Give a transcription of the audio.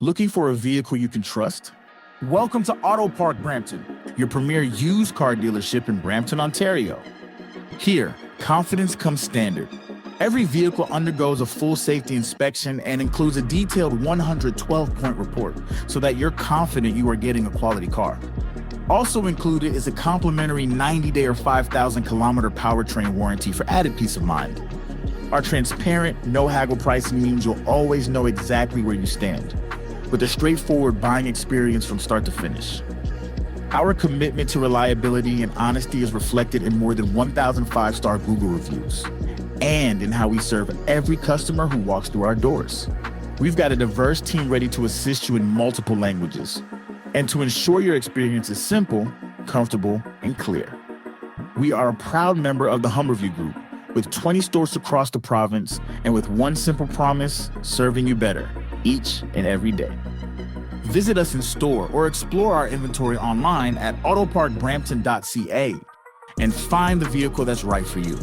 Looking for a vehicle you can trust? Welcome to AutoPark Brampton, your premier used car dealership in Brampton, Ontario. Here, confidence comes standard. Every vehicle undergoes a full safety inspection and includes a detailed 112-point report so that you're confident you are getting a quality car. Also included is a complimentary 90-day or 5,000-kilometer powertrain warranty for added peace of mind. Our transparent, no-haggle pricing means you'll always know exactly where you stand, with a straightforward buying experience from start to finish. Our commitment to reliability and honesty is reflected in more than 1,000 five-star Google reviews, and in how we serve every customer who walks through our doors. We've got a diverse team ready to assist you in multiple languages, and to ensure your experience is simple, comfortable, and clear. We are a proud member of the Humberview Group, with 20 stores across the province, and with one simple promise, serving you better each and every day. Visit us in store or explore our inventory online at autoparkbrampton.ca and find the vehicle that's right for you.